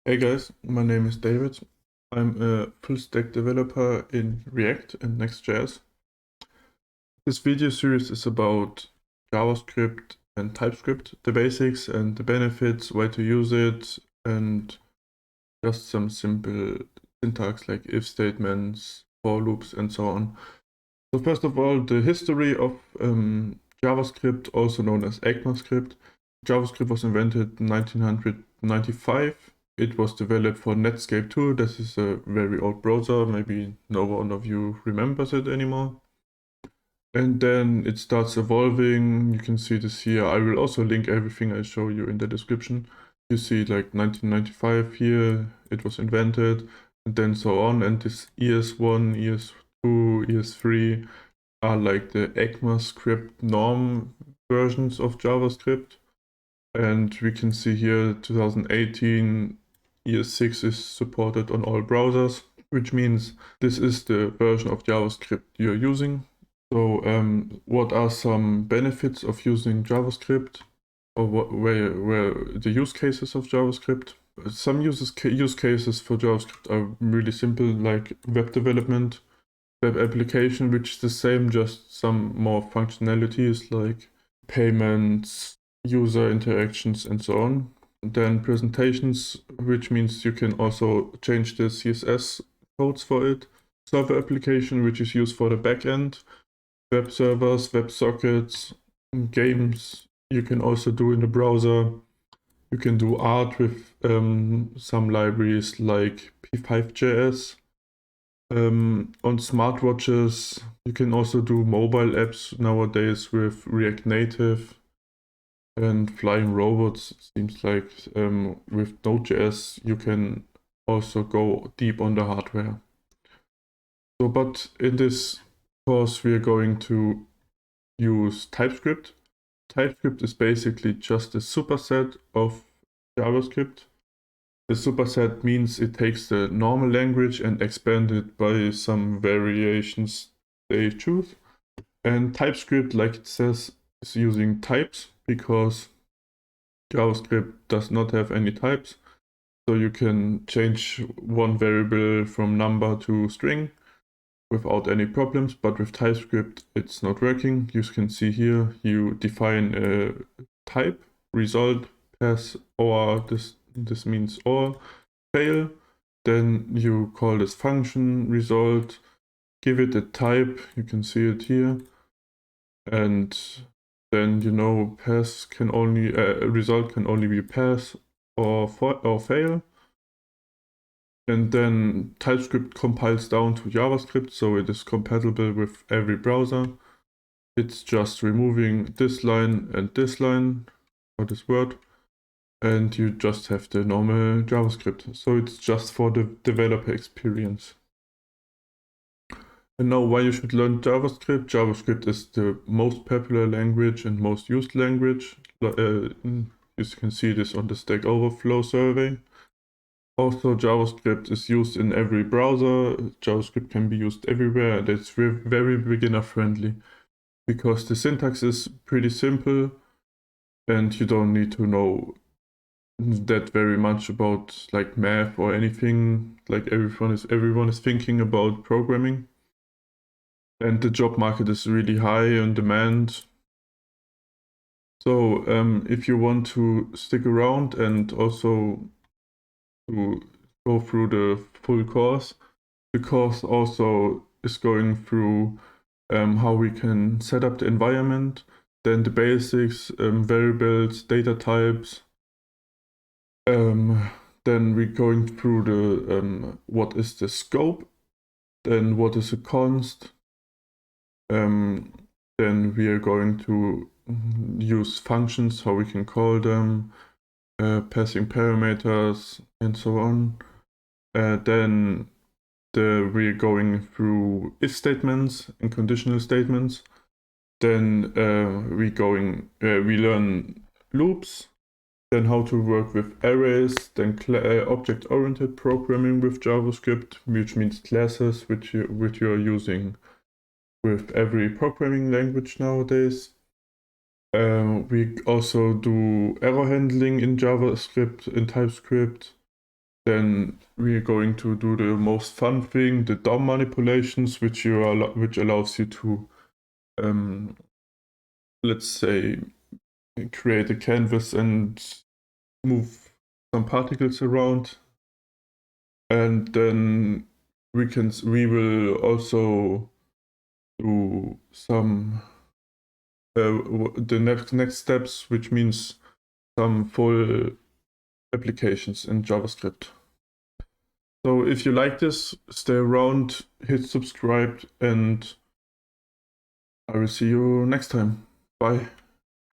Hey guys, my name is David. I'm a full stack developer in React and Next.js. This video series is about JavaScript and TypeScript, the basics and the benefits, why to use it, and just some simple syntax like if statements, for loops, and so on. So first of all, the history of JavaScript, also known as ECMAScript. JavaScript was invented in 1995. It was developed for Netscape 2. This is a very old browser. Maybe no one of you remembers it anymore. And then it starts evolving. You can see this here. I will also link everything I show you in the description. You see like 1995 here, it was invented, and then so on. And this ES1, ES2, ES3 are like the ECMAScript norm versions of JavaScript. And we can see here 2018 ES6 is supported on all browsers, which means this is the version of JavaScript you're using. So what are some benefits of using JavaScript, or where the use cases of JavaScript? Some use cases for JavaScript are really simple, like web development, web application, which is the same, just some more functionalities like payments, user interactions, and so on. Then presentations, which means you can also change the CSS codes for it. Server application, which is used for the backend. Web servers, web sockets, games you can also do in the browser. You can do art with some libraries like P5.js. On smartwatches, you can also do mobile apps nowadays with React Native. And flying robots seems like with Node.js you can also go deep on the hardware. So, but in this course we are going to use TypeScript. TypeScript is basically just a superset of JavaScript. The superset means it takes the normal language and expands it by some variations they choose. And TypeScript, like it says, is using types because JavaScript does not have any types. So you can change one variable from number to string without any problems, but with TypeScript it's not working. You can see here you define a type, result, pass, or this means or, fail. Then you call this function result, give it a type, you can see it here, and then pass can only result can only be pass or fail. And then TypeScript compiles down to JavaScript, so it is compatible with every browser. It's just removing this line and this line for this word, and you just have the normal JavaScript. So it's just for the developer experience. And now why you should learn JavaScript. JavaScript is the most popular language and most used language. You can see this on the Stack Overflow survey. Also, JavaScript is used in every browser. JavaScript can be used everywhere, and it's very beginner friendly because the syntax is pretty simple and you don't need to know that very much about like math or anything. Like everyone is thinking about programming. And the job market is really high on demand. So if you want to stick around and also to go through the full course, the course also is going through how we can set up the environment, then the basics, variables, data types. Then we're going through the what is the scope, then what is a const. Then we are going to use functions, how we can call them, passing parameters, and so on. Then we're going through if statements and conditional statements. Then we learn loops, then how to work with arrays, then object-oriented programming with JavaScript, which means classes, which you're using with every programming language nowadays. We also do error handling in JavaScript, in TypeScript. Then we're going to do the most fun thing, the DOM manipulations, which allows you to, let's say, create a canvas and move some particles around. And then we will also do some the next steps, which means some full applications in JavaScript. So if you like this, stay around, hit subscribe, and I will see you next time. Bye.